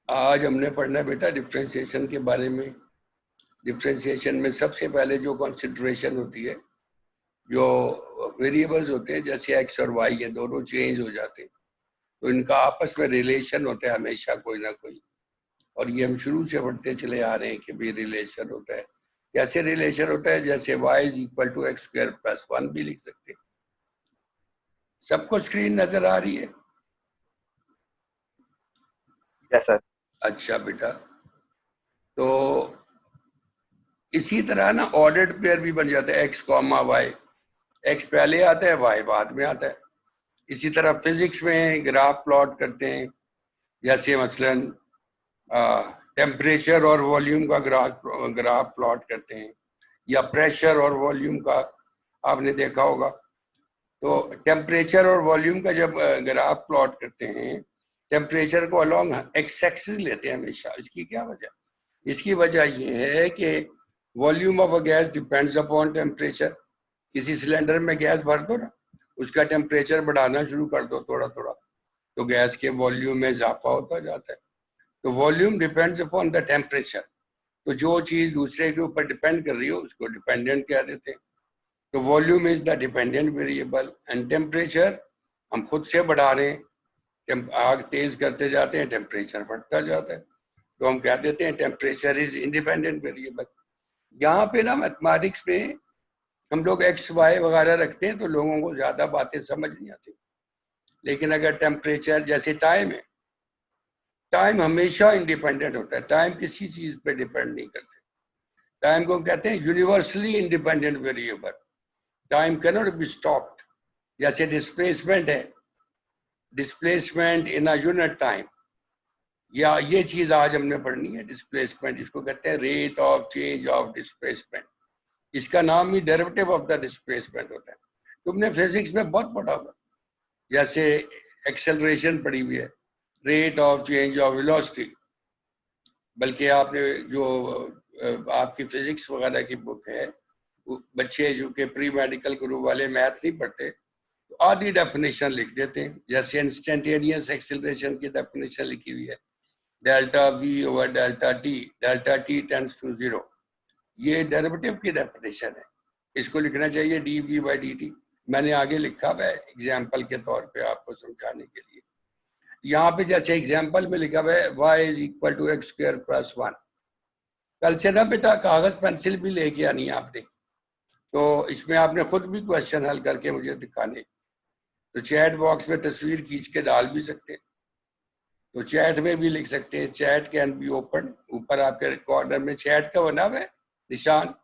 आज हमने पढ़ना है बेटा डिफरेंशिएशन के बारे में। डिफरेंशिएशन में सबसे पहले जो कंसिडरेशन होती है, जो वेरिएबल्स होते हैं जैसे एक्स और वाई, ये दोनों चेंज हो जाते हैं, तो इनका आपस में रिलेशन होता है हमेशा कोई ना कोई। और ये हम शुरू से पढ़ते चले आ रहे हैं कि भी रिलेशन होता है। कैसे रिलेशन होता है? जैसे y is equal to x square plus 1 भी लिख सकते हैं। सबको स्क्रीन नजर आ रही है? Yes sir. अच्छा बेटा, तो इसी तरह ना ऑर्डर्ड पेयर भी बन जाता है, एक्स कॉमा वाई। एक्स पहले आता है, वाई बाद में आता है। इसी तरह फिजिक्स में ग्राफ प्लॉट करते हैं, जैसे मसलन टेम्परेचर और वॉल्यूम का ग्राफ प्लॉट करते हैं, या प्रेशर और वॉल्यूम का आपने देखा होगा। तो टेम्परेचर और वॉल्यूम का जब ग्राफ प्लॉट करते हैं, टेम्परेचर को अलोंग एक्स एक्सिस लेते हैं हमेशा। इसकी क्या वजह? इसकी वजह यह है कि volume of a gas depends upon temperature. किसी सिलेंडर में गैस भर दो ना, उसका टेम्परेचर बढ़ाना शुरू कर दो थोड़ा थोड़ा, तो गैस के वॉल्यूम में इजाफा होता जाता है। तो volume depends upon the temperature. तो जो चीज दूसरे के ऊपर डिपेंड कर रही हो उसको डिपेंडेंट कह देते हैं। तो volume is the dependent variable and temperature हम खुद से बढ़ा रहे हैं, आग तेज करते जाते हैं, टेम्परेचर बढ़ता जाता है, तो हम कह देते हैं टेम्परेचर इज इंडिपेंडेंट वेरिएबल। यहाँ पे ना मैथमेटिक्स में हम लोग एक्स वाई वगैरह रखते हैं तो लोगों को ज्यादा बातें समझ नहीं आती। लेकिन अगर टेम्परेचर जैसे टाइम है, टाइम हमेशा इंडिपेंडेंट होता है, टाइम किसी चीज पे डिपेंड नहीं करते। टाइम को कहते हैं universally independent variable. Time can not be stopped. जैसे डिस्प्लेसमेंट है, displacement in a unit time, या ये चीज आज हमने पढ़नी है डिस्प्लेसमेंट। इसको कहते हैं rate of change of displacement. इसका नाम ही डेरिवेटिव ऑफ द डिस्प्लेसमेंट होता है। तुमने फिजिक्स में बहुत पढ़ा होगा, जैसे एक्सेलरेशन पढ़ी हुई है, rate of change of velocity. बल्कि आपने जो आपकी फिजिक्स वगैरह की बुक है, बच्चे जो के प्री मेडिकल ग्रुप वाले मैथ नहीं पढ़ते, तो आधी डेफिनेशन लिख देते हैं। जैसे इंस्टेंटेनियस एक्सेलरेशन की डेफिनेशन लिखी हुई है, delta v over delta t tends to 0। ये डेरिवेटिव की डेफिनेशन है। इसको लिखना चाहिए d v by d t. मैंने आगे लिखा हुआ है एग्जाम्पल के तौर पे आपको समझाने के लिए। यहाँ पे जैसे एग्जाम्पल में लिखा हुआ है y is equal to x square plus 1। कल से ना बेटा कागज पेंसिल भी लेके आनी है आपने, तो इसमें आपने खुद भी क्वेश्चन हल करके मुझे दिखाने। तो चैट बॉक्स में तस्वीर खींच के डाल भी सकते हैं, तो चैट में भी लिख सकते हैं, चैट कैन बी ओपन। ऊपर आपके कॉर्नर में चैट का बना हुआ है निशान।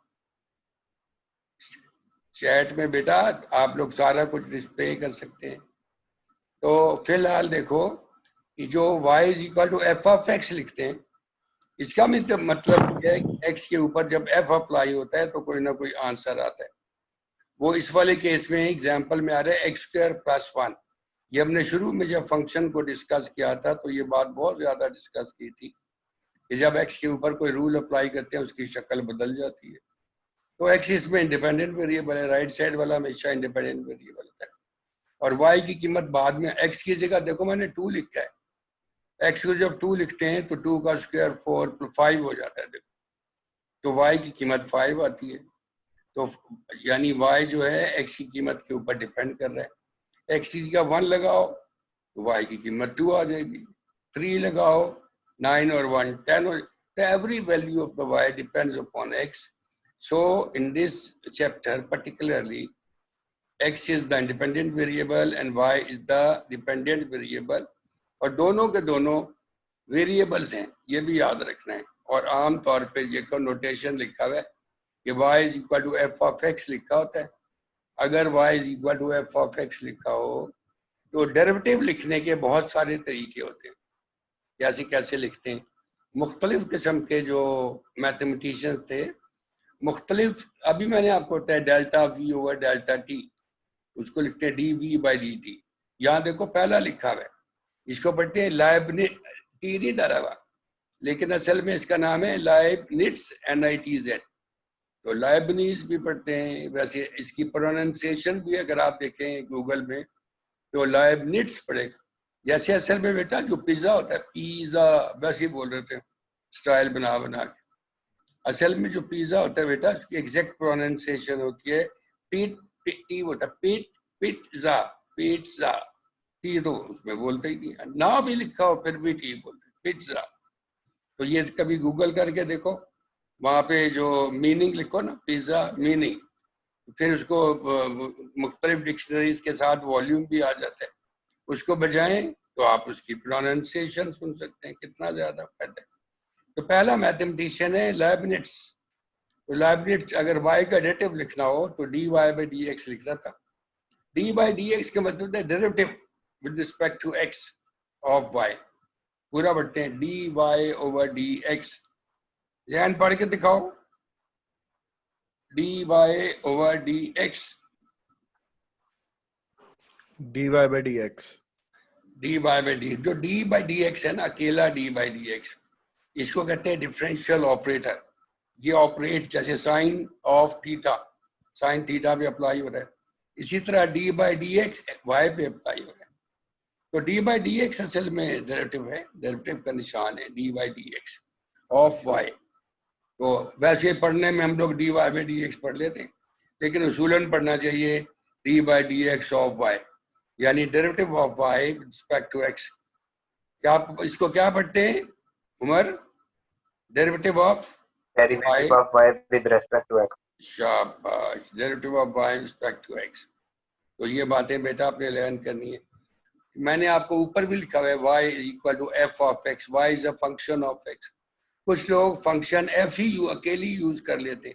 चैट में बेटा आप लोग सारा कुछ डिस्प्ले कर सकते हैं। तो फिलहाल देखो कि जो y is equal to f of x लिखते हैं, इसका मतलब यह है कि x के ऊपर जब f अप्लाई होता है तो कोई ना कोई आंसर आता है। वो इस वाले केस में एग्जाम्पल में आ रहा है एक्स स्क्वायर प्लस 1। ये हमने शुरू में जब फंक्शन को डिस्कस किया था तो ये बात बहुत ज्यादा डिस्कस की थी कि जब x के ऊपर कोई रूल अप्लाई करते हैं उसकी शक्ल बदल जाती है। तो एक्स इसमें इंडिपेंडेंट वेरिएबल है, राइट साइड वाला हमेशा इंडिपेंडेंट वेरिएबल होता है। और y की कीमत बाद में, x की जगह देखो मैंने 2 लिखा है। x को जब 2 लिखते हैं तो 2 का स्क्वायर 4 5 हो जाता है, देखो। तो y की कीमत 5 आती है। तो यानी y जो है x की कीमत के ऊपर डिपेंड कर रहा है। x की जगह 1 लगाओ तो y की कीमत 2 आ जाएगी। 3 लगाओ, 9 और 1 10 हो। तो every value of the y depends upon x। So in this chapter particularly, x is the independent variable and y is the dependent variable। और दोनों के दोनों वेरिएबल्स हैं, ये भी याद रखना है। और आम तौर पे ये को नोटेशन लिखा हुआ है कि y is equal to f of x लिखा होता है। अगर y is equal to f of x लिखा हो तो डेरिवेटिव लिखने के बहुत सारे तरीके होते हैं। जैसे कैसे लिखते हैं, मुख्तलिफ किस्म के जो मैथमेटिशियंस थे, मुख्तलिफ, अभी मैंने आपको बताया delta v over delta t, उसको लिखते हैं d v by d t. यहाँ देखो पहला लिखा हुआ है, इसको पढ़ते हैं लाइबनिट्स। टी नहीं डरा हुआ, लेकिन असल में इसका नाम है लाइबनिट्स NITZ। तो लाइबनीज भी पढ़ते हैं। वैसे इसकी प्रोनाउंसिएशन भी अगर आप देखें गूगल में तो लाइबनिट्स पड़ेगा, जैसे असल में बेटा जो पिज्जा होता है, पिज्जा वैसे ही बोल रहे थे स्टाइल बना बना के। असल में जो पिज्जा होता है बेटा, उसकी एग्जैक्ट प्रोनाउंसिएशन होती है पीट, टी होता है पीट, पिज्जा, पिज्जा। टी तो उसमें बोलते ही नहीं, ना भी लिखा हो फिर भी टी बोलते, पिज्जा। तो ये कभी गूगल करके देखो, वहाँ पे जो मीनिंग लिखो ना, पिज्जा मीनिंग, फिर उसको मुख्तलिफ डिक्शनरीज के साथ वॉल्यूम भी आ जाता है, उसको बजाएं तो आप उसकी प्रोनाउंसिएशन सुन सकते हैं, कितना ज्यादा फायदा है। तो पहला मैथमेटिशियन है लाइबनिट्स। तो लाइबनिट्स अगर y का डेरिवेटिव लिखना हो तो dy by dx लिखता था। d by dx का मतलब है derivative with respect to x of y। पूरा बढ़ते हैं dy over dx। ध्यान पढ़ के दिखाओ, dy over dx, dy by dx, dy by dx। जो d by dx है ना, अकेला d by dx, इसको कहते हैं डिफरेंशियल ऑपरेटर। ये ऑपरेट जैसे sine of theta, sine theta पे अप्लाई हो रहा है, इसी तरह d by d x y पे अप्लाई हो रहा है। तो डी बाई डी एक्स असल में डेरिवेटिव है, डेरिवेटिव का निशान है d by d x of y. तो वैसे पढ़ने में हम लोग d y by d x पढ़ लेते हैं, लेकिन उसूलन पढ़ना चाहिए d by d x of y, यानी derivative of y with respect to x. क्या इसको क्या पढ़ते हैं Umar? Derivative of Derivative of y with respect to x. शाबाश, derivative of y with respect to x। तो ये बातें बेटा आपने लर्न करनी है। मैंने आपको ऊपर भी लिखा हुआ है y is equal to f of x, y is a function of x। कुछ लोग फंक्शन f ही अकेली यूज कर लेते,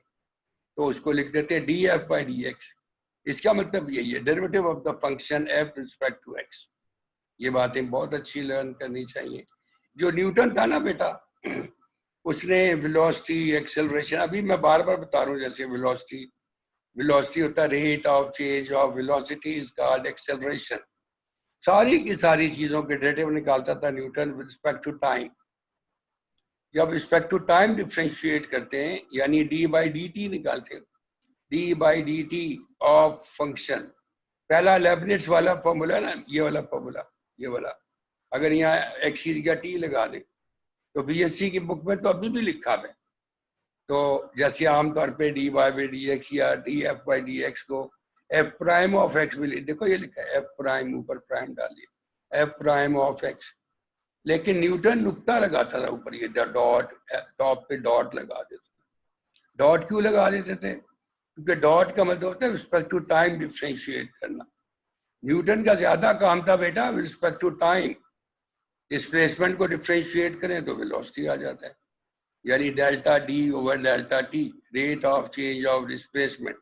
तो उसको लिख देते हैं df by dx। इसका मतलब यही है, derivative of the function f with respect to x। ये बातें बहुत अच्छी लर्न करनी चाहिए। जो न्यूटन था ना बेटा, उसने वेलोसिटी, एक्सेलरेशन, अभी मैं बार बार बता रहा हूँ, जैसे वेलोसिटी, वेलोसिटी होता है rate of change of velocity is called acceleration. सारी की सारी चीजों के डेरिवेटिव निकालता था Newton with respect to time. जब रिस्पेक्ट टू टाइम डिफरेंशिएट करते हैं, यानी डी बाई डी टी निकालते हैं, d by d t of function. पहला लेबनिट्स वाला फॉर्मूला ना, ये वाला फॉर्मूला, ये वाला, अगर यहाँ एक्स की जगह टी लगा दे तो बीएससी की बुक में तो अभी भी लिखा है। तो जैसे आमतौर पे d y by d x या d f by d x को एफ प्राइम ऑफ एक्स भी, देखो ये लिखा है एफ प्राइम, ऊपर प्राइम डालिए, एफ प्राइम ऑफ एक्स। लेकिन न्यूटन नुक्ता लगाता था ऊपर, ये डॉट, टॉप पे डॉट लगा देते। डॉट क्यों लगा देते थे? क्योंकि डॉट का मतलब होता है रिस्पेक्ट टू टाइम डिफरेंशिएट करना। न्यूटन का ज्यादा काम था बेटा with respect to time, displacement को डिफरेंशिएट करें तो वेलोसिटी आ जाता है, यानी delta d over delta t, rate of change of displacement,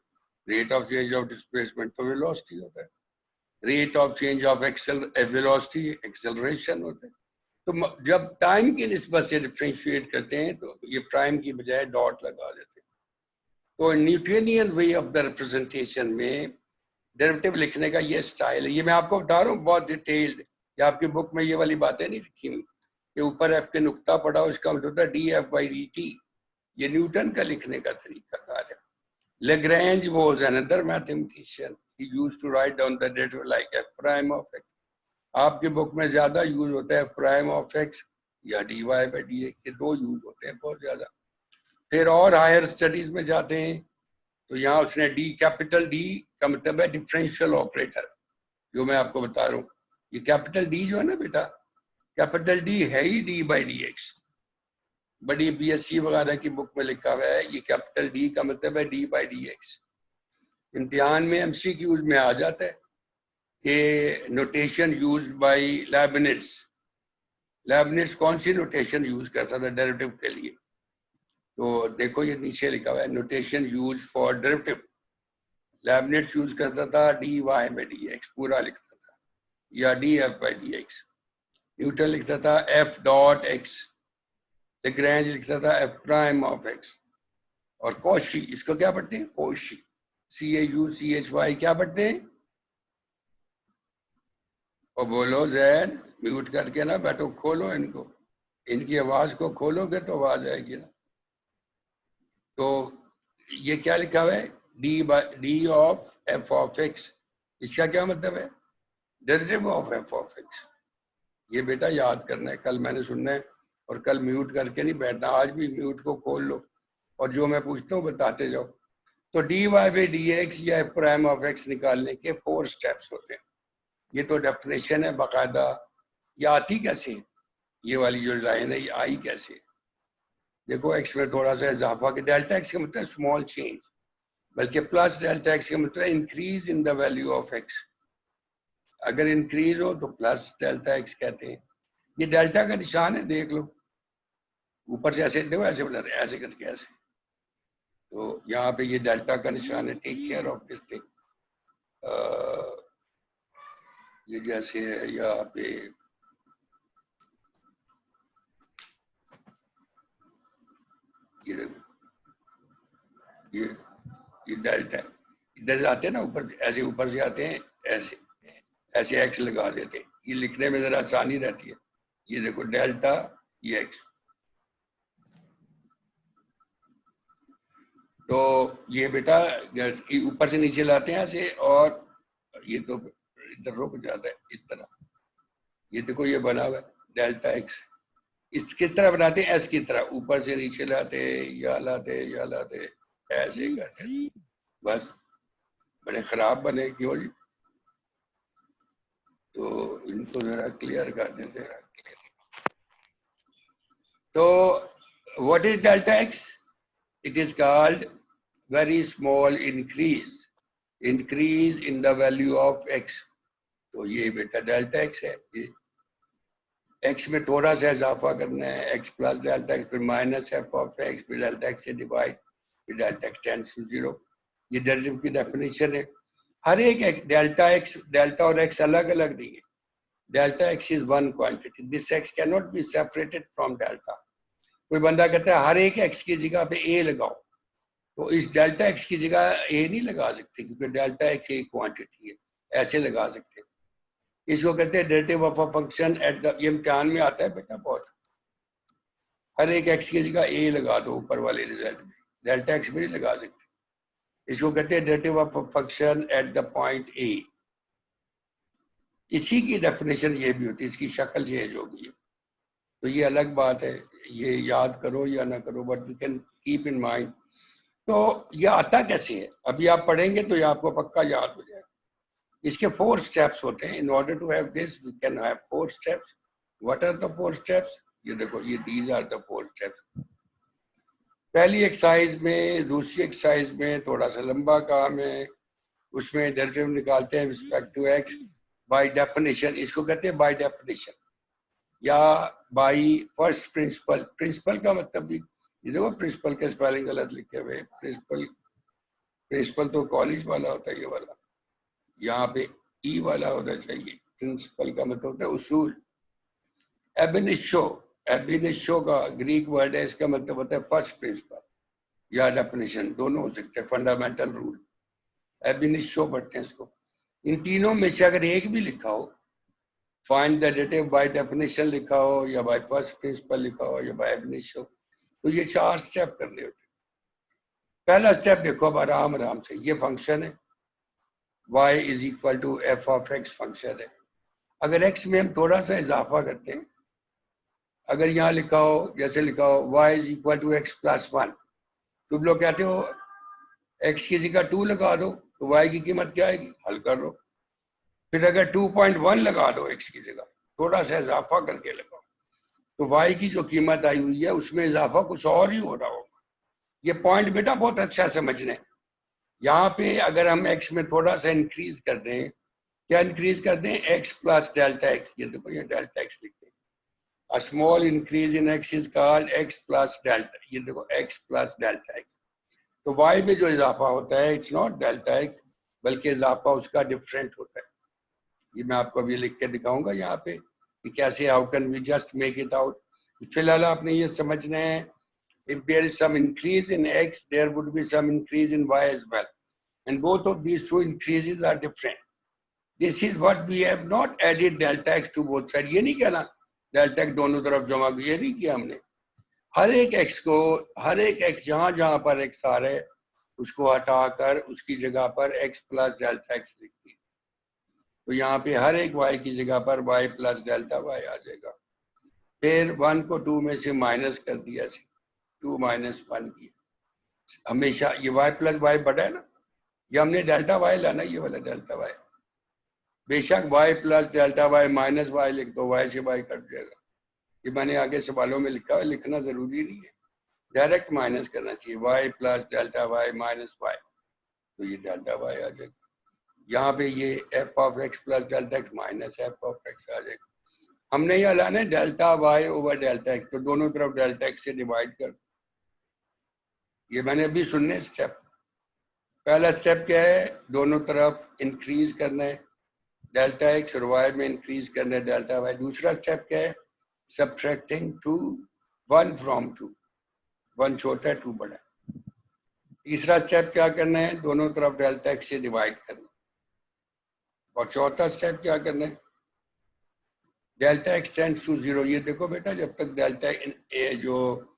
rate of change of displacement तो वेलोसिटी होता है, rate of change of velocity acceleration होता है। तो जब टाइम की निस्बत से डिफरेंशिएट करते हैं तो ये प्राइम की बजाय डॉट लगा देते हैं। तो Newtonian way of the representation में डेरिवेटिव लिखने का ये स्टाइल है। ये मैं आपको बता रहा हूँ बहुत डिटेल्ड, या आपकी बुक में ये वाली बातें नहीं लिखी हुई, ये ऊपर एफ के नुक्ता पड़ा हो, इसका मतलब है D f by d T. ये न्यूटन का लिखने का तरीका कार है। Lagrange was another mathematician. He used to write down the derivative like f prime of x. आपकी बुक में ज्यादा यूज होता है प्राइम ऑफ एक्स या d y by d x, ये दो यूज होते हैं बहुत ज्यादा। फिर और हायर स्टडीज में जाते हैं तो यहाँ उसने डी, कैपिटल डी का मतलब है डिफरेंशियल ऑपरेटर, जो मैं आपको बता रहा हूँ। ये कैपिटल डी जो है ना बेटा, कैपिटल डी है ही डी बाई डी एक्स। बड़ी बीएससी वगैरह की बुक में लिखा हुआ है ये कैपिटल डी का मतलब है डी बाई डी एक्स। इम्तिहान में एमसीक्यूज में आ जाता है कि notation used by Leibniz. Leibniz कौन सी नोटेशन यूज करता था डेरिवेटिव के लिए? तो देखो ये नीचे लिखा हुआ है, notation use for derivative. Leibniz use करता था d y by d x, पूरा लिखता था, या d f by d x. Newton लिखता था एफ डॉट एक्स, लैग्रेंज लिखता था एफ प्राइम ऑफ एक्स। और कॉशी, इसको क्या पढ़ते हैं? कॉशी, CAUCHY, क्या पढ़ते हैं? और बोलो जैन, म्यूट करके ना बैठो, खोलो इनको, इनकी आवाज को खोलोगे तो आवाज आएगी ना। तो ये क्या लिखा हुआ है? D of F of x, इसका क्या मतलब है? Derivative of F of x. ये बेटा याद करना है, कल मैंने सुनना है और कल म्यूट करके नहीं बैठना, आज भी म्यूट को खोल लो और जो मैं पूछता हूँ बताते जाओ। तो dy बाई डी एक्स या एफ प्राइम ऑफ एक्स निकालने के 4 स्टेप्स होते हैं। ये तो डेफिनेशन है बाकायदा। ये आती कैसे, ये वाली जो लाइन है ये आई कैसे? देखो एक्स में थोड़ा सा इजाफा, के डेल्टा एक्स का मतलब स्मॉल चेंज, बल्कि प्लस डेल्टा एक्स का मतलब increase in the value of x. अगर इंक्रीज हो तो प्लस डेल्टा एक्स कहते हैं। ये डेल्टा का निशान है, देख लो ऊपर से ऐसे देखो, ऐसे बना रहे ऐसे करके ऐसे, तो यहाँ पे ये डेल्टा का निशान है। Take care of this thing. ये जैसे है यहाँ पे ये देखो, ये डेल्टा इधर से आते हैं ना ऊपर, ऐसे ऊपर से आते हैं, ऐसे ऐसे एक्स लगा देते हैं, ये लिखने में जरा आसानी रहती है। ये देखो डेल्टा ये एक्स, तो ये बेटा ऊपर से नीचे लाते हैं ऐसे, और ये तो इधर रुक जाता है इस तरह। ये देखो ये बना हुआ है डेल्टा एक्स, इस किस तरह बनाते हैं, एस की तरह ऊपर से नीचे लाते या लाते ऐसे करते, बस बड़े खराब बने क्यों जी। तो इनको जरा क्लियर कर देते हैं। तो what is delta x? It is called very small increase in the value of x. तो ये बेटा डेल्टा एक्स है। ये एक्स में थोड़ा सा इजाफा करना है, एक्स प्लस डेल्टा एक्स, फिर माइनस एफ ऑफ एक्स, फिर डेल्टा एक्स से डिवाइड, फिर डेल्टा एक्स टेंड्स टू 0। ये डेरिवेटिव की डेफिनेशन है। हर एक डेल्टा एक्स, डेल्टा और एक्स अलग अलग नहीं है। Delta x is one quantity, this x can not be separated from delta. कोई बंदा कहता है हर एक एक्स की जगह पे ए लगाओ, तो इस डेल्टा एक्स की जगह ए नहीं लगा सकते, क्योंकि डेल्टा एक्स एक क्वांटिटी है, ऐसे लगा सकते हैं। इसको कहते हैं derivative of a function at the, ये इम्तिहान में आता है बेटा बहुत। हर एक एक्स की जगह ए लगा दो ऊपर वाले रिजल्ट में, डेल्टा एक्स में नहीं लगा सकते। इसको कहते हैं derivative of a function at the point A. इसी की डेफिनेशन ये भी होती है, इसकी शक्ल चेंज होगी। तो ये अलग बात है, ये याद करो या ना करो, but you can keep in mind. तो ये आता कैसे है, अभी आप पढ़ेंगे तो ये आपको पक्का याद हो जाएगा। इसके 4 स्टेप्स होते हैं। In order to have this we can have 4 steps. What are the 4 steps? ये देखो, ये दीज आर द 4 स्टेप्स। पहली एक्सरसाइज में, दूसरी एक्सरसाइज में थोड़ा सा लंबा काम है, उसमें डेरिवेटिव निकालते हैं respect to x by definition. इसको कहते हैं बाय डेफिनेशन या बाय फर्स्ट प्रिंसिपल। प्रिंसिपल का मतलब भी, ये देखो प्रिंसिपल के स्पेलिंग गलत लिखे हुए। प्रिंसिपल तो कॉलेज वाला होता है, ये वाला यहाँ पे ई वाला होना चाहिए। प्रिंसिपल का मतलब होता है उसूल। एबिनिशो का ग्रीक वर्ड है, इसका मतलब होता है फर्स्ट प्रिंसिपल या डेफिनेशन, दोनों हो सकते हैं, फंडामेंटल रूल। एबिनिशो पढ़ते हैं इसको। इन तीनों में से अगर एक भी लिखा हो, find the derivative by definition लिखा हो, या बाय फर्स्ट प्रिंसिपल लिखा हो, या बाय एबिनिशो, तो ये 4 स्टेप करने होते हैं। पहला स्टेप देखो अब आराम आराम से, ये फंक्शन है y is equal to f of x function है। अगर x में हम थोड़ा सा इजाफा करते हैं, अगर यहाँ लिखा हो, जैसे लिखा हो y is equal to x plus 1, तुम लोग कहते हो x की जगह 2 लगा दो, तो y की कीमत क्या आएगी, हल कर लो। फिर अगर 2.1 लगा दो x की जगह, थोड़ा सा इजाफा करके लगाओ, तो y की जो कीमत आई हुई है उसमें इजाफा कुछ और ही हो रहा होगा। ये पॉइंट बेटा बहुत अच्छा समझने। यहाँ पे अगर हम x में थोड़ा सा इंक्रीज कर दें, क्या इंक्रीज कर दें, x प्लस डेल्टा एक्स। ये देखो ये डेल्टा एक्स लिखते हैं। A small increase in x is called x plus delta. ये देखो x प्लस डेल्टा एक्स। तो y में जो इजाफा होता है इट्स नॉट डेल्टा एक्स, बल्कि इजाफा उसका डिफरेंट होता है। ये मैं आपको अभी लिख के दिखाऊंगा यहाँ पे कि कैसे, how can we just make it out. फिलहाल आपने ये समझना है, if there is some increase in x, there would be some increase in y as well, and both of these two increases are different. This is what we have not added delta x to both sides. ये नहीं कहना delta x दोनों तरफ जमा, ये नहीं किया हमने। हर एक x को, हर एक x जहाँ जहाँ पर x आ रहा है उसको हटाकर उसकी जगह पर x प्लस डेल्टा एक्स लिखती है। तो यहाँ पे हर एक y की जगह पर y प्लस डेल्टा y आ जाएगा। फिर 1 को 2 में से माइनस कर दिया, 2 माइनस 1 किया। हमेशा ये y प्लस y बड़ा है ना, ये हमने डेल्टा y लाना, ये वाला डेल्टा y। बेशक y plus delta y minus y लिख दो, y से y कट जाएगा। ये मैंने आगे सवालों में लिखा है, लिखना जरूरी नहीं है, डायरेक्ट माइनस करना चाहिए। y plus delta y minus y, तो ये डेल्टा y आ जाएगा। यहाँ पे ये f of x plus delta x minus f of x आ जाएगा। हमने यहाँ लाना है delta y over delta x, तो दोनों तरफ डेल्टा x से डिवाइड कर दो। ये मैंने अभी सुनने स्टेप। पहला स्टेप क्या है, दोनों तरफ इंक्रीज करना है, डेल्टा x और y में इंक्रीज करना है डेल्टा y। दूसरा स्टेप क्या है, सब्ट्रैक्टिंग 2 1 फ्रॉम 2, 1 छोटा है 2 बड़ा है। तीसरा स्टेप क्या करना है, दोनों तरफ डेल्टा x से डिवाइड करना। और चौथा स्टेप क्या करना है, डेल्टा x टेंड्स टू 0। ये देखो बेटा, जब तक डेल्टा जो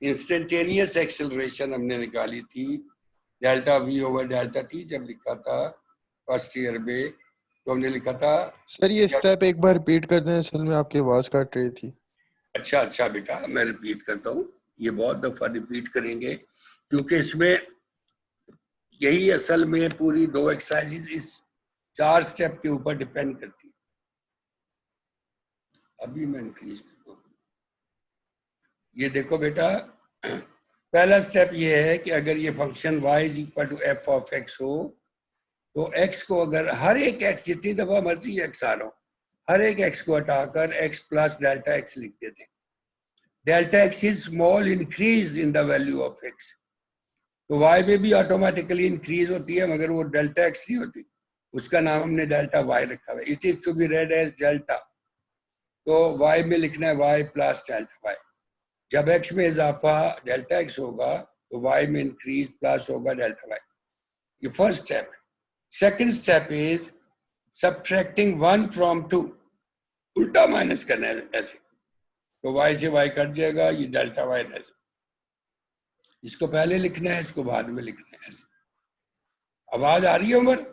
इंस्टेंटेनियस एक्सेलरेशन हमने निकाली थी, delta v over delta t, जब लिखा था फर्स्ट ईयर में, तो हमने लिखा था। सर ये स्टेप एक बार रिपीट कर दें, असल में आपकी आवाज कट रही थी। अच्छा बेटा, मैं रिपीट करता हूँ, ये बहुत दफा रिपीट करेंगे, क्योंकि इसमें यही असल में पूरी 2 एक्सरसाइजेज इस 4 स्टेप के ऊपर डिपेंड करती है। अभी मैं इंक्रीज करता हूँ। ये देखो बेटा, पहला स्टेप ये है कि अगर ये function y is equal to f of x हो, तो x को अगर हर एक x, जितनी दफा मर्जी x आ रहा हो, हर एक x को हटाकर x प्लस डेल्टा x लिख देते हैं। Delta x is small increase in the value of x, तो y में भी ऑटोमेटिकली इंक्रीज होती है, मगर वो डेल्टा x नहीं होती, उसका नाम हमने डेल्टा y रखा हुआ है। It is to be read as delta, तो y में लिखना है y प्लस डेल्टा y। जब x में इजाफा डेल्टा x होगा, तो y में इंक्रीज प्लस होगा डेल्टा y। ये फर्स्ट स्टेप है। Second step is subtracting 1 from 2, उल्टा माइनस करना है ऐसे, तो y से y कट जाएगा, ये डेल्टा y रहेगा। इसको पहले लिखना है, इसको बाद में लिखना है ऐसे। आवाज आ रही है उमर?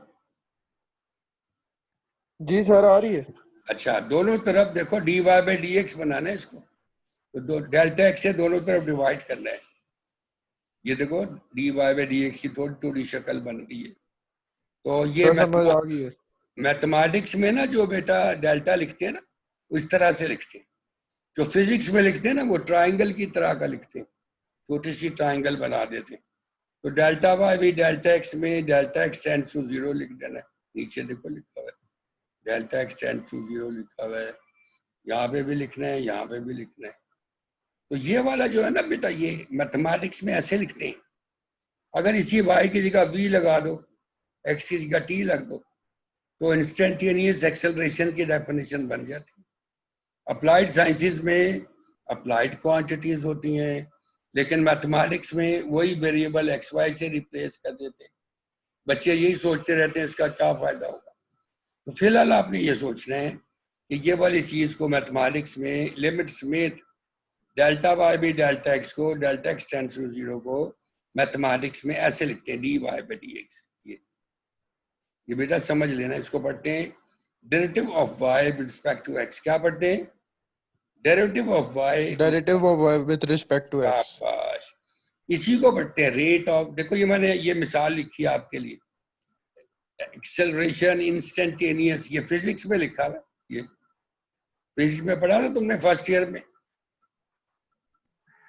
जी सर आ रही है। अच्छा, दोनों तरफ देखो dy बाई डी एक्स बनाना है इसको, तो दो डेल्टा x से दोनों तरफ डिवाइड करना है। ये देखो dy बाई डी एक्स की थोड़ी थोड़ी शक्ल बन गई है। तो ये समझ आ गई है। मैथमेटिक्स में ना जो बेटा डेल्टा लिखते हैं ना, उस तरह से लिखते हैं। जो फिजिक्स में लिखते हैं ना, वो ट्राइंगल की तरह का लिखते हैं, छोटी सी ट्राइंगल बना देते हैं। तो डेल्टा वाई भी डेल्टा एक्स में डेल्टा एक्स टेंड्स टू 0 लिख देना है। नीचे देखो लिखा हुआ है डेल्टा एक्स टेंड्स टू 0 लिखा हुआ है, यहाँ पे भी लिखना है, यहाँ पे भी लिखना है। तो ये वाला जो है ना बेटा, ये मैथमेटिक्स में ऐसे लिखते हैं। अगर इसी y की जगह v लगा दो, x की जगह t लग दो, तो इंस्टेंटेनियस एक्सेलरेशन की डेफिनेशन बन जाती है। अप्लाइड साइंसेज में अप्लाइड क्वांटिटीज होती हैं, लेकिन मैथमेटिक्स में वही वेरिएबल एक्स वाई से रिप्लेस कर देते हैं। बच्चे यही सोचते रहते हैं इसका क्या फायदा होगा। तो फिलहाल आपने ये सोचना है कि ये वाली चीज को मैथमेटिक्स में लिमिट समेत डेल्टा वाई भी डेल्टा एक्स को, डेल्टा एक्स टेंड्स टू 0 को मैथमेटिक्स में ऐसे लिखते हैं, dy बाई डी एक्स। ये बेटा समझ लेना, इसको पढ़ते हैं derivative of y with respect to x। क्या पढ़ते हैं? Derivative of y with respect to x। इसी को पढ़ते हैं रेट ऑफ। देखो ये मैंने ये मिसाल लिखी है आपके लिए, एक्सेलरेशन इंस्टेंटेनियस, ये फिजिक्स में लिखा है। ये फिजिक्स में पढ़ा था तुमने फर्स्ट ईयर में?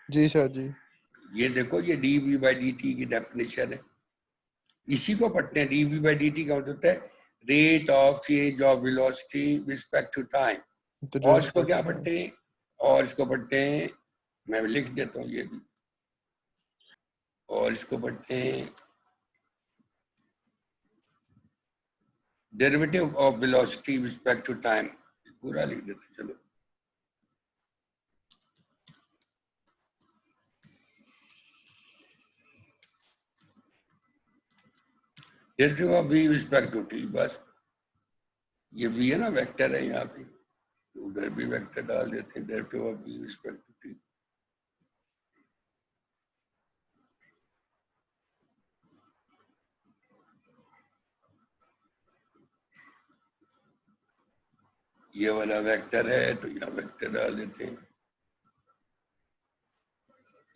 जी सर जी। ये देखो ये d v by d t की डेफिनेशन है, इसी को पढ़ते हैं। D v by d t का मतलब होता है rate of change of velocity with respect to time. और इसको क्या पढ़ते हैं? और इसको पढ़ते हैं, मैं लिख देता हूँ ये भी, और इसको पढ़ते हैं derivative of velocity with respect to time. पूरा लिख देते हैं, चलो। Derivative of v with respect to t, बस ये v है ना, वेक्टर है यहाँ पे, उधर भी वेक्टर डाल देते हैं, derivative of v with respect to t। ये वाला वेक्टर है तो यहाँ वेक्टर डाल देते हैं।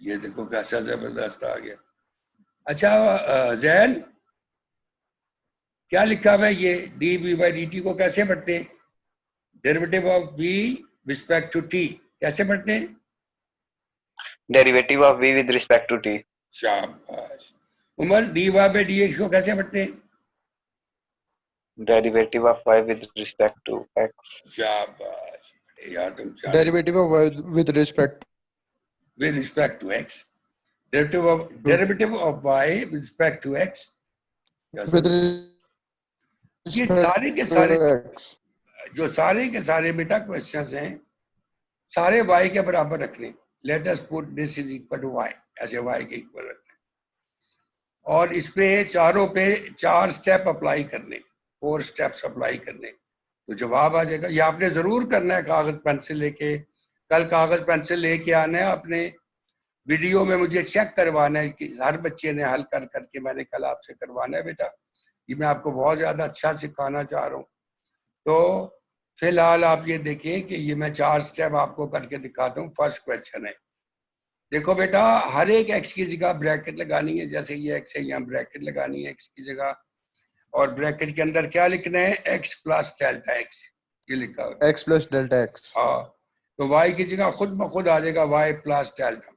ये देखो कैसा जबरदस्त आ गया। अच्छा जैन, क्या लिखा हुआ है ये d b by d t को कैसे पढ़ते हैं? Derivative of v respect to t कैसे पढ़ते हैं? Derivative of v with respect to t। शाबाश। उमर, dy बाई dx को कैसे पढ़ते हैं? Derivative of y with respect to x। शाबाश यार, तुम derivative of y with respect to x। Derivative of y with respect to x। With ये सारे के सारे x। जो सारे के सारे बेटा क्वेश्चंस हैं, सारे y के बराबर रखने। Let us put this is equal to y, ऐसे y के इक्वल रखने और इस पे चारों पे 4 स्टेप अप्लाई करने, 4 स्टेप्स अप्लाई करने, तो जवाब आ जाएगा। ये आपने जरूर करना है कागज पेंसिल लेके। कल कागज पेंसिल लेके आना है, आपने वीडियो में मुझे चेक करवाना है कि हर बच्चे ने हल कर करके, मैंने कल आपसे करवाना है बेटा। ये मैं आपको बहुत ज्यादा अच्छा सिखाना चाह रहा हूँ। तो फिलहाल आप ये देखें कि ये मैं 4 स्टेप आपको करके दिखाता हूँ। फर्स्ट क्वेश्चन है, देखो बेटा, हर एक एक्स की जगह ब्रैकेट लगानी है। जैसे ये एक्स है, यहाँ ब्रैकेट लगानी है एक्स की जगह, और ब्रैकेट के अंदर क्या लिखना है? एक्स प्लस डेल्टा एक्स, ये लिखा हुआ है x प्लस डेल्टा x। हाँ, तो y की जगह खुद ब खुद आ जाएगा y प्लस डेल्टा y।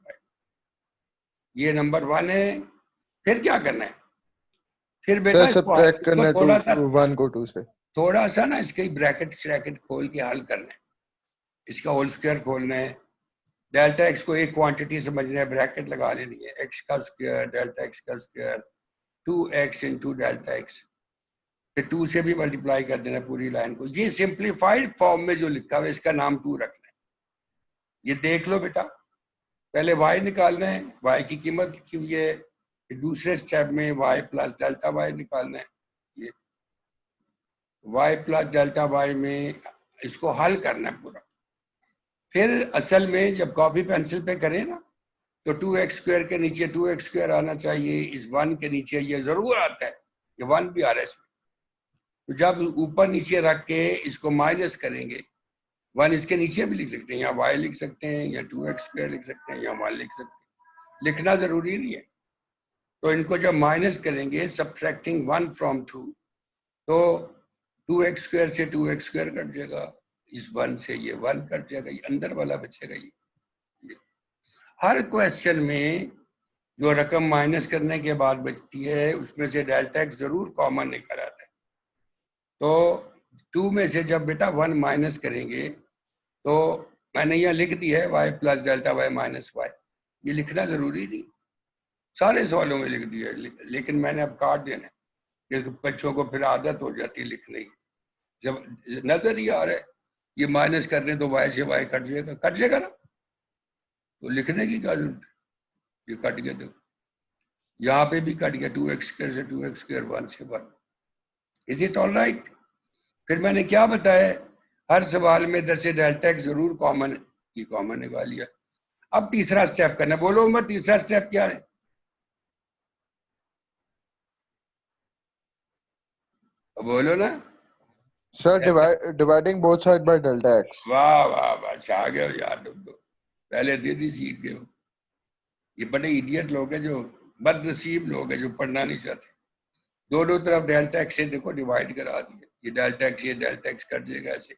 ये नंबर 1 है। फिर क्या करना है? फिर बेटा सर सब्ट्रैक्ट करना है थोड़ा सा 1 को 2 से। थोड़ा सा ना इसके ब्रैकेट श्रैकेट खोल के हल करना है। इसका होल स्क्वायर खोलना है। डेल्टा एक्स को एक क्वांटिटी समझना है, ब्रैकेट लगा लेनी है। एक्स का स्क्वायर डेल्टा एक्स का square 2x into delta x, फिर 2 से भी मल्टीप्लाई कर देना पूरी लाइन को। ये सिंप्लीफाइड फॉर्म में जो लिखा हुआ है इसका नाम 2 रखना है। ये देख लो बेटा, पहले y निकालना है, y की कीमत लिखी हुई है। फिर दूसरे स्टेप में y प्लस डेल्टा y निकालना है। ये y प्लस डेल्टा y में इसको हल करना है पूरा। फिर असल में जब कॉपी पेंसिल पे करें ना, तो 2x स्क्वायर के नीचे 2x स्क्वायर आना चाहिए। इस 1 के नीचे ये जरूर आता है, ये 1 भी आ रहा है इसमें। तो जब ऊपर नीचे रख के इसको माइनस करेंगे, 1 इसके नीचे भी लिख सकते हैं, या y लिख सकते हैं, या 2x स्क्वायर लिख सकते हैं, या 1 लिख सकते हैं। लिखना जरूरी नहीं है। तो इनको जब माइनस करेंगे, सब्ट्रैक्टिंग 1 फ्रॉम 2, तो 2x स्क्वायर से 2x स्क्वायर कट जाएगा, इस 1 से ये 1 कट जाएगा, ये अंदर वाला बचेगा। ये हर क्वेश्चन में जो रकम माइनस करने के बाद बचती है उसमें से डेल्टा एक्स जरूर कॉमन निकल आता है। तो 2 में से जब बेटा 1 माइनस करेंगे, तो मैंने यहाँ लिख दिया है y plus delta y minus y। ये लिखना जरूरी नहीं, सारे सवालों में लिख दिया है, लेकिन मैंने अब काट देना है क्योंकि बच्चों को फिर आदत हो जाती है लिखने की। जब नजर ही आ रहा है ये माइनस करने, तो y से y कट जाएगा ना, तो लिखने की क्या जरूरत है? ये कट गया, देखो यहाँ पे भी कट गया, 2x स्क्वायर से 2x स्क्वायर 1 से 1। Is it all right? फिर मैंने क्या बताया, हर सवाल में इधर से डेल्टा एक्स जरूर कॉमन, ये कॉमन निकाल लिया। अब तीसरा स्टेप करना, बोलो उमर तीसरा स्टेप क्या है? बोलो ना sir dividing both side by delta x. वाह वाह वाह, छा गए हो यार तुम तो, पहले दिन ही सीख गए हो। ये बड़े इडियट लोग हैं, जो बदनसीब लोग हैं, जो पढ़ना नहीं चाहते। दोनों तरफ डेल्टा एक्स से देखो डिवाइड करा दिए, ये डेल्टा एक्स, ये डेल्टा एक्स कट जाएगा ऐसे।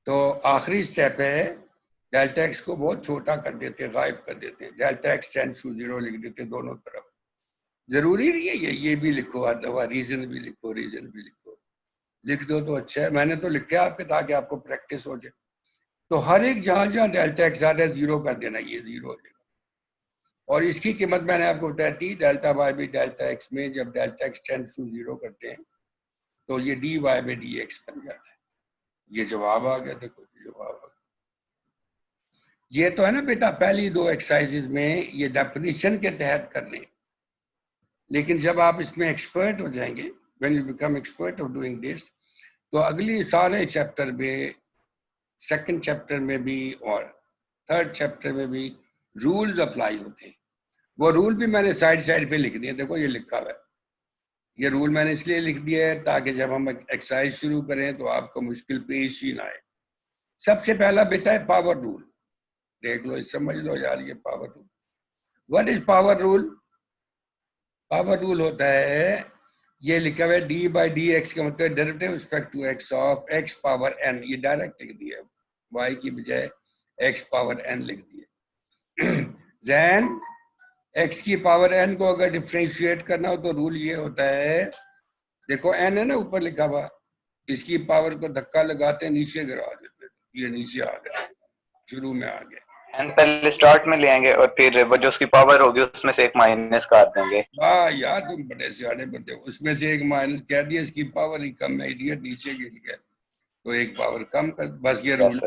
तो आखिरी स्टेप है, डेल्टा एक्स को बहुत छोटा कर देते हैं, गायब कर देते हैं। डेल्टा एक्स टेंड्स टू 0 लिख देते हैं दोनों तरफ। जरूरी नहीं है ये भी लिखो, अथवा रीजन भी लिखो, रीजन भी लिखो। लिख दो तो अच्छा है, मैंने तो लिखा है आपके ताकि आपको प्रैक्टिस हो जाए। तो हर एक जहां जहां डेल्टा एक्स आ रहा है 0 कर देना, ये 0 हो जाएगा। और इसकी कीमत मैंने आपको बताई थी, डेल्टा वाई भी डेल्टा एक्स में जब डेल्टा एक्स टेंड्स टू 0 करते हैं तो ये डी वाई में डी एक्स बन जाता है। ये जवाब आ गया, देखो जवाब आ गया। ये तो है ना बेटा पहली 2 एक्सरसाइजेज में ये डेफिनेशन के तहत करने, लेकिन जब आप इसमें एक्सपर्ट हो जाएंगे, when you become expert of doing this, तो अगली सारे चैप्टर में, सेकंड चैप्टर में भी और थर्ड चैप्टर में भी रूल्स अप्लाई होते हैं। वो रूल भी मैंने साइड पे लिख दिए, देखो ये लिखा हुआ है। ये रूल मैंने इसलिए लिख दिया है ताकि जब हम एक्सरसाइज शुरू करें तो आपको मुश्किल पेश ही ना आए। सबसे पहला बेटा है पावर रूल, देख लो, समझ लो यार, ये power rule. What is power rule? Power rule होता है, ये लिखा हुआ है डी बाई डी एक्स का मतलब derivative respect to x of x power n, ये डायरेक्ट लिख दिया, वाई की बजाय एक्स पावर एन लिख दिया। जैन एक्स की पावर एन को अगर डिफ्रेंशिएट करना हो तो रूल ये होता है, देखो एन है ना ऊपर लिखा हुआ, इसकी पावर को धक्का लगाते हैं नीचे गिरा देते, ये नीचे आ गया, शुरू में आ गया। एन पहले स्टार्ट में ले आएंगे और फिर वो जो उसकी पावर होगी उसमें से एक माइनस काट देंगे। वाह यार, तुम बड़े सियाने बंदे हो। उसमें से एक माइनस कह दिया, इसकी पावर ही कम है, इडियट, नीचे गिर गया तो एक पावर कम कर, बस ये रूल।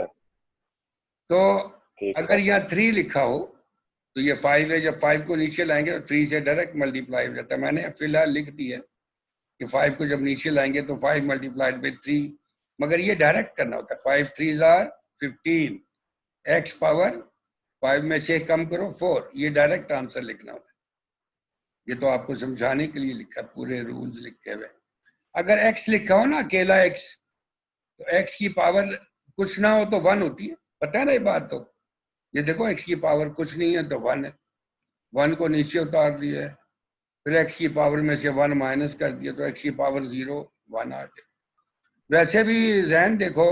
तो अगर यहाँ 3 लिखा हो तो ये 5 है, जब 5 को नीचे लाएंगे तो 3 से डायरेक्ट मल्टीप्लाई हो जाता है। मैंने फिलहाल लिख दिया कि 5 को जब नीचे लाएंगे तो 5 मल्टीप्लाइड बाई 3, मगर ये डायरेक्ट करना होता है। 5 3 आर 15, एक्स पावर 5 में से कम करो 4, ये डायरेक्ट आंसर लिखना होता है। ये तो आपको समझाने के लिए लिखा, पूरे रूल्स लिखे हुए। अगर एक्स लिखा हो ना, अकेला एक्स, तो एक्स की पावर कुछ ना हो तो 1 होती है, पता है ना ये बात। तो ये देखो, एक्स की पावर कुछ नहीं है तो 1 है, 1 को नीचे उतार दिया है, फिर एक्स की पावर में से 1 माइनस कर दिया तो एक्स की पावर 0 1 आ गया। वैसे भी जहन देखो,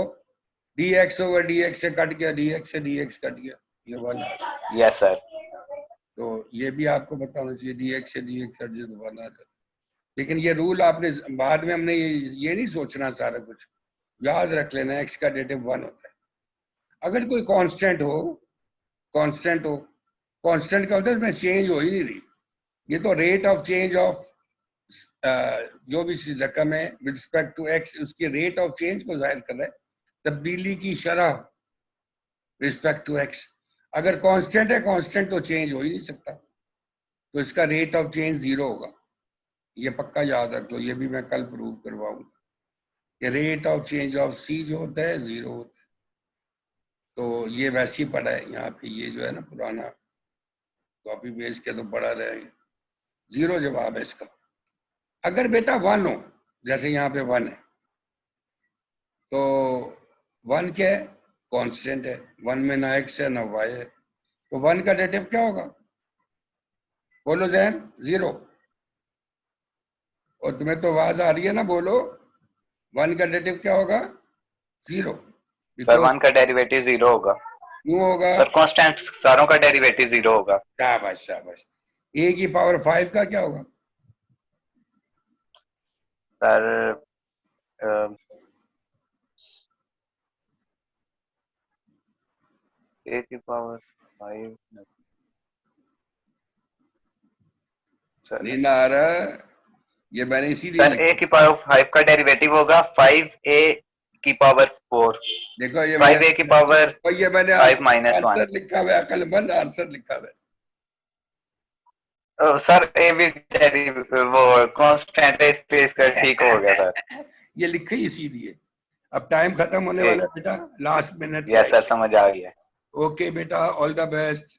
D x over D x से कट गया, डी एक्स से डी एक्स कट गया, ये 1 आ गया। Yes sir. तो ये भी आपको बताना चाहिए, डी एक्स से डी एक्स कट गया तो 1 आ गया। लेकिन ये रूल आपने बाद में, हमने ये नहीं सोचना, सारा कुछ याद रख लेना, एक्स का डेरिवेटिव 1 होता है। अगर कोई कांस्टेंट हो, कांस्टेंट का होता है उसमें चेंज हो ही नहीं रही, ये तो रेट ऑफ चेंज ऑफ जो भी रकम है विद रिस्पेक्ट टू एक्स, उसकी रेट ऑफ चेंज को जाहिर कर रहा है, तब्दीली की शरह रिस्पेक्ट टू एक्स। अगर कांस्टेंट है, कांस्टेंट तो चेंज हो ही नहीं सकता, तो इसका रेट ऑफ चेंज 0 होगा, ये पक्का याद रख लो, ये भी मैं कल प्रूव करवाऊंगा कि रेट ऑफ चेंज ऑफ सी जो होता है 0 होता है। तो ये वैसे ही पढ़ा है यहाँ पे, ये जो है ना पुराना कॉपी पेस्ट के तो पढ़ा रहेगा, 0 जवाब है इसका। अगर बेटा 1 हो, जैसे यहाँ पे 1 है, तो 1 क्या है? कांस्टेंट है, 1 में ना एक्स है ना वाई है, तो 1 का डेरिवेटिव क्या होगा? बोलो जैन, 0। और तुम्हें तो आवाज आ रही है ना, बोलो, 1 का डेरिवेटिव क्या होगा? 0। सर 1 का डेरिवेटिव 0 होगा। क्यों होगा? सर कांस्टेंट सारों का डेरिवेटिव 0 होगा। शाबाश शाबाश। ए की पावर 5 का क्या होगा? सर ए की पावर 5 सर नहीं ना आ रहा, ये मैंने इसीलिए सर ए की पावर 5 का डेरिवेटिव होगा 5a की पावर 4। देखो, ये 5a की पावर ये मैंने 5 माइनस 1 आंसर लिखा हुआ है, अकलमंद आंसर लिखा हुआ है। सर ए भी वो कांस्टेंट है, स्पेस का ठीक हो गया सर। ये लिखे ही इसीलिए। अब टाइम खत्म होने वाला है बेटा, लास्ट मिनट। यस सर, समझ आ गया। ओके बेटा, ऑल द बेस्ट।